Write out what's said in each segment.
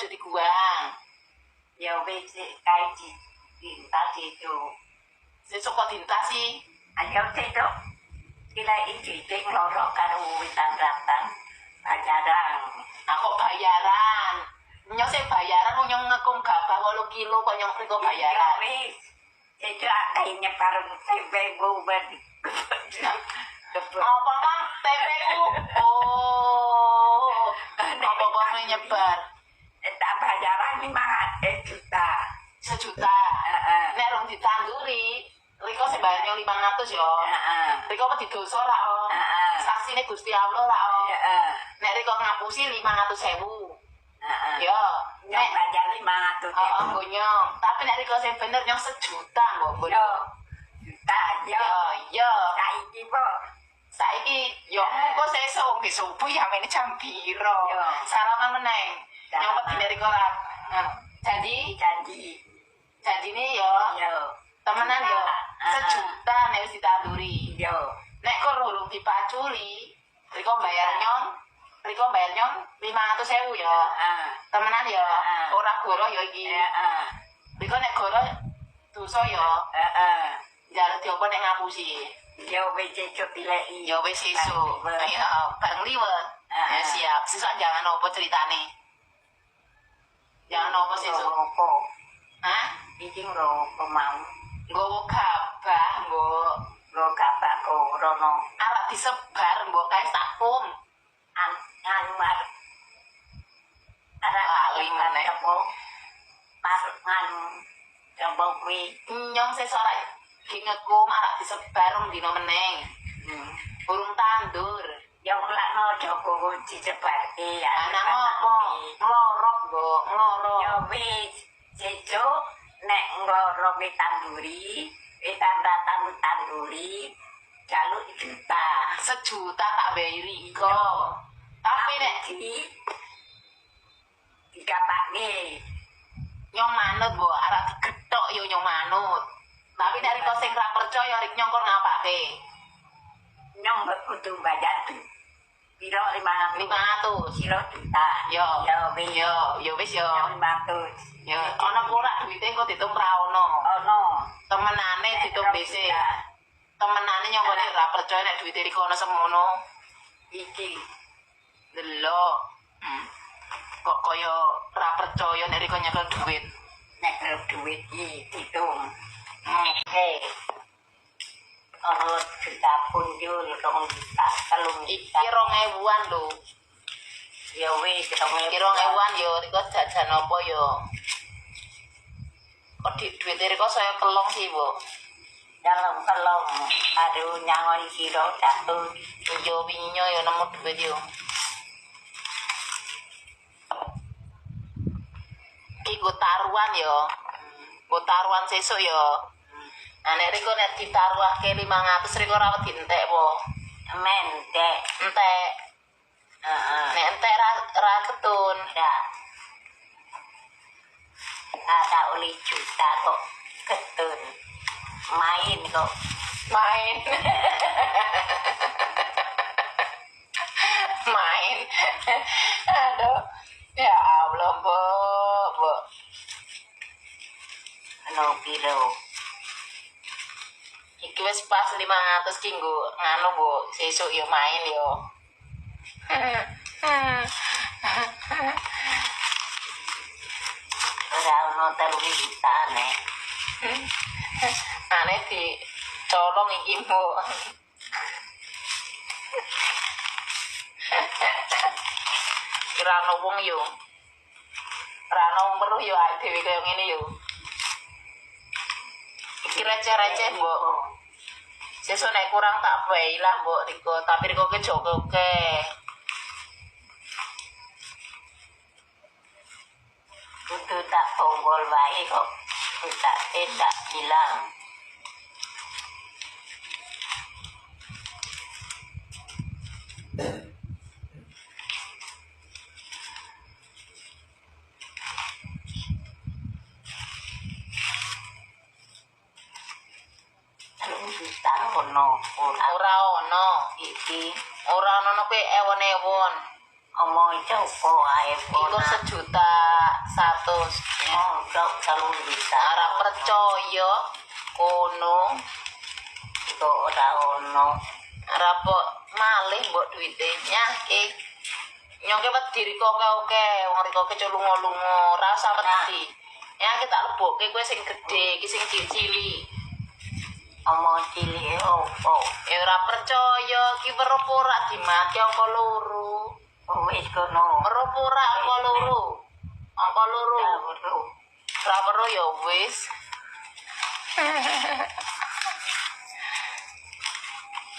aja diguang. Ya wis kae dintas itu. Sesuk kok dintasi. Ayo cedok. Kira iki loro karo witan ratan. Bayaran. Aku bayaran. Nyong sing bayaran nyong ngekung gabah 8 kilo kok nyong mriko bayaran. Wis. Cedok akeh nyebar tempe bubar. Apa mah tempeku? Oh. Apa nyebar? Tak bayaran 5 juta. 1 juta. Nek rong ditanduri, riko sing bayar 500 yo. Riko kok didoso ra om. Saksine Gusti Allah ra om. Nek riko ngapusi 500.000. Yo, nek bayar 500. Oh, nyong. Tapi nek riko sing bener nyong 1 juta mbok. Yo. Juta yo. Yo. Saiki po. Saiki yo kok sesuk nggih subuh ya mene jam piro. Salaman meneng. Nyong kok dari riko ra. Janjine yo. Temenan yo. 1 juta nek wis ditanduri. Yo. Nek kok urung dipaculi, riko bayar nyong 500.000 yo. Temenan yo. Ora goro yo iki. Riko nek goro dosa yo. Jaluk diopo nek ngapusi. Yo wis sesuk dileki. Yo wis sesuk. Ayo bareng liwet. Ya siap. Sesuk jangan opo ceritane. Jangan opo sesuk. Opo? Hah? Iki opo mau? Nggowo gabah, Mbok. Lo kapak rono. Arep disebar, Mbok, kae sakum. Anwar. Lali meneh. Apa? Pasungan. Coba kuwi. Nyong sesuk ora dingekum arep disebar dina meneng. Burung tandur. Yang lakno Joko disebarke ya. Nang opo? Nglorok, Mbok, nglorok. Ya wis, sesuk nek nglorok ditanduri, tanduri, jaluk juta. 1 juta tak bayari iko. Tapi nek dikapake nyong manut, Mbok, arep digethok yo nyong manut. Tapi nek riko sing ra percaya rik nyong kon ngapake? Nyong kudu bayar piro 500 juta. Yo wis yo. 500. Ya ana ora duwite engko ditum ra ono. Temenane ditum dhisik. Temenane nyong kok ora percaya nek duwite riko ana semono. Iki Delok. Kok kaya ora percaya nek riko nyekel duit. nek kerep duit iki ditum. Juta punjul, 2 juta, 3 Iki juta. 2.000-an lho. Ya wis, Iki 2.000-an yo riko jajan apa yo. Kok duit riko saya kelong sih, Bu. Dalam kelong, aduh nyangoi siro jatuh. Yo winyo yo nemu duit yo. Iku taruhan yo. Ku taruhan sesuk yo. Nah, nek riko nek ditaruhake 500 riko ora wedi entek po. Mentek. Entek. Nek entek ra ketun. Ya. Ada oli juta kok ketun. Main kok. Main. Main. Aduh. Ya Allah, Bu. Ano piro. Iki wis pas 500 ki nggo nganu, Bu. Sesuk yo main yo. Ora ono 3 juta nek. Aneh di colong iki, Bu. Kira ana wong yo. Ora ana wong weruh yo awake dhewe kaya ngene yo. Iki receh-receh, Mbok. Sesuk nek kurang tak bayi lah, Mbok, Riko. Tapi Riko ke Joko ke. Kudu tak bonggol wae kok. Tak hilang. Ora ono. Iki Ora ono kuwi ewon-ewon. Omong coba ae Iku 1.100.000. Mondok 3 juta. Ora percaya kono. Kok ora ono. Ora kok malih mbok duwite nyake. Nyongke wedi riko oke, wong riko lunga-lunga, ora usah wedi. Ya kita lebokke kowe sing gedhe, iki sing cilik. Omong cilik opo? Ya ora percaya, ki weruh ora dimati angka 2. Wis kono. Weruh ora angka 2. Angka 2. Ora weruh ya wis.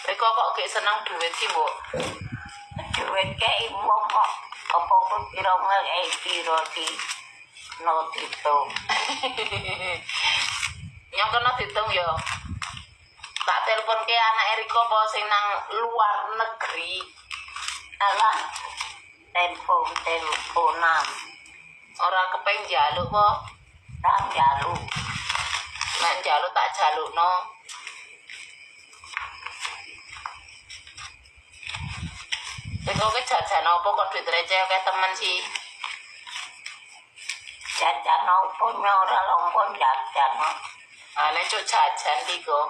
Riko kok gak seneng duit sih, Mbok? Duit kei wong kok apa pira wae pira di no ditung. Yang kena ditung ya. Tak telepon ke anak Eriko apa sing nang luar negeri. Alah. Teleponan. Ora kepeng njaluk po. Tak njaluk. Nek njaluk tak jalukno. Riko ke jajan apa kok duit receh kayak temen sih? Jajan opo ora lompon jajan. Ane cuk jajan Riko.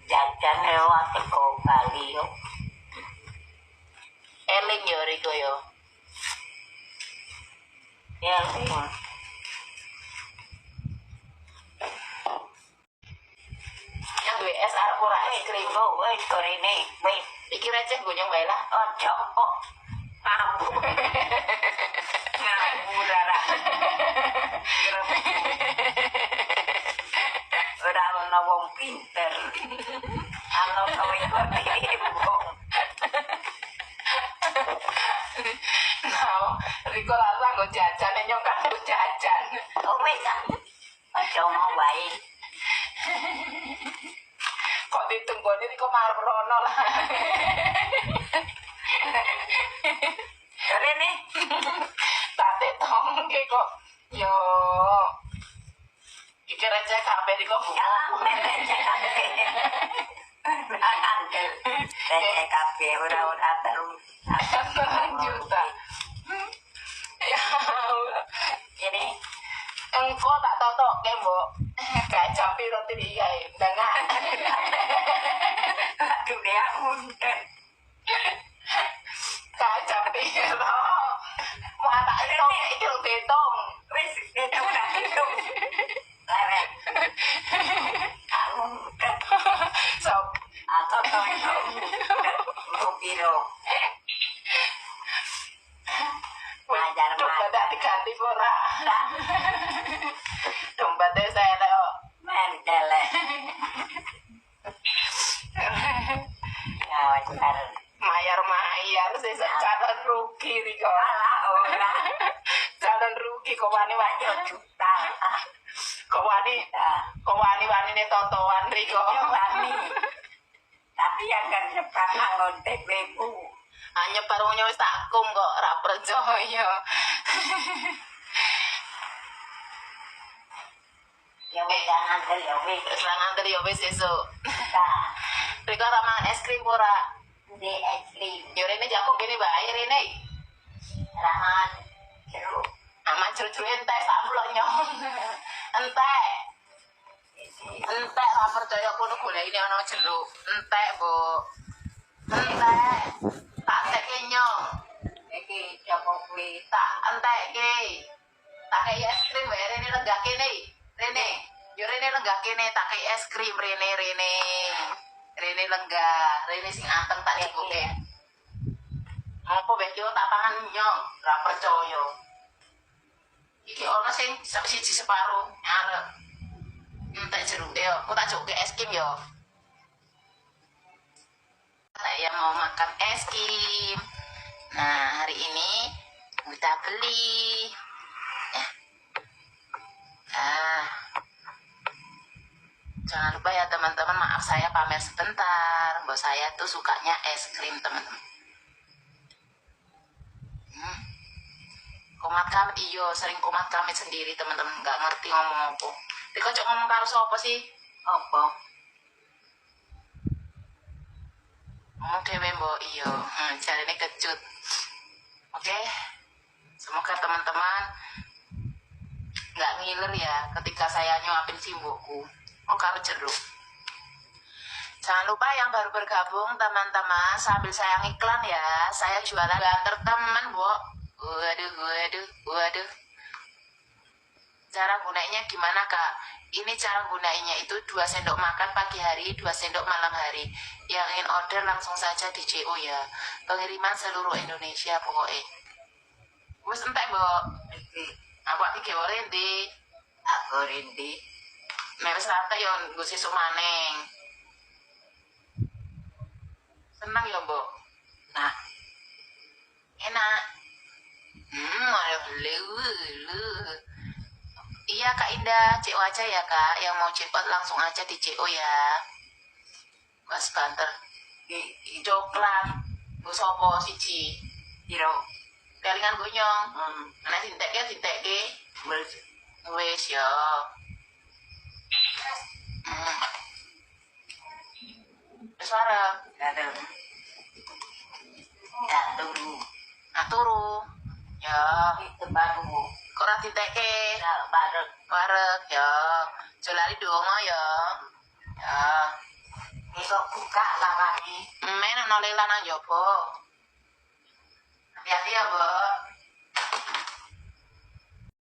Jajan lewat teko Bali yo. Eling yo Riko yo. Eling. Yang duwe es arep ora es krim. Wis korene wis Iki receh gonyong bae lah. ojo kok. Aku. Ngawur ora. Ora ono wong pinter. Ano kowe kok wong. Nah, Riko rasa nggo jajan nyong kan nggo jajan. Wis kan. Ojo mau wae. Kok ditunggoni Riko marep rono lah. Rene Tate tongke kok. Yo. Iki receh kabeh Riko bu. ya mereceh kabeh. Angel. Receh kabeh ora terus. 9 juta. Ya Allah. Ini Engko tak totokke, Mbok. Gak jampi roti dia dengan. aduh dia mundur. Gak jampi ro. Wah tak hitung iki lho dihitung. Wis itu udah hitung. Lewat. Aku mundur. Sok Atau kau itu Rupiro. Ajar dompet majar. diganti ora. Dompetnya saya kok. Mentele. Ngawajar. Mayar sih calon rugi Riko. Alah ora. Calon rugi kok wani Yo juta. kok wani nih totoan Riko. Yo wani. Tapi yang kan cepat nganggon TPU. Nyebar wong wis takum kok ora percaya. Ya wis jangan ya wis. Terus lah nganter ya wis esuk. Nah, Riko ora mangan es krim ora. di es krim. Yo rene Jakob gini bae rene. Rahan. Jeruk. Aman curu-curu entek sak blok nyong. Entek. Entek ora percaya kono goleki ana jeruk. Entek, Bu. Entek. Tak teke nyong. Iki Joko kuwi Tak entekke. Tak kei es krim wae rene lenggah kene. Rene. Yo rene lenggah kene tak kei es krim rene. Rene lenggah, rene sing anteng tak cukuke. Apa bae yo tak pangan nyong, ora percaya. Iki ono sing siji separo arep. Entek jeruk yo, kok tak cukuke es krim yo. Saya mau makan es krim. Nah, hari ini kita beli. Ya. Jangan lupa ya teman-teman, maaf saya pamer sebentar. Mbak saya tuh sukanya es krim teman-teman. Komat kami, iyo sering komat kami sendiri teman-teman, nggak ngerti ngomong apa. Tapi kok ngomong karo sapa sih? apa? Ngomong dewe mbok iyo. Jarine kecut. Oke, semoga teman-teman nggak ngiler ya ketika saya nyuapin simbokku. Oh, karo jeruk. Jangan lupa yang baru bergabung teman-teman, sambil saya ngiklan ya, saya jualan banter teman, Bu. Waduh. Cara gunainya gimana, Kak? Ini cara gunainya itu 2 sendok makan pagi hari, 2 sendok malam hari. Yang ingin order langsung saja di CO ya. Pengiriman seluruh Indonesia pokoknya. Wes entek, Bu. Aku iki rindi. Aku rindi. Nek wis rata yo nggo sesuk maneng. Senang ya, Mbok? Nah, Enak. Lu. Iya, Kak Indah, CO aja ya, Kak. Yang mau cepet langsung aja di CO ya. Mas banter. Coklat. Gue sopo siji. piro? Kelingan gonyong. Ana dintek Wes ya. Wes wareng. Kadang. Ya, turu. Turu. Ya. Itu baru. Kok ora ditekke? Ya, bareng. Wareg ya. Jolari donga ya. Ya. Itu buka larangnya. Men ana lelan nang jaba. Hati-hati ya, Mbok.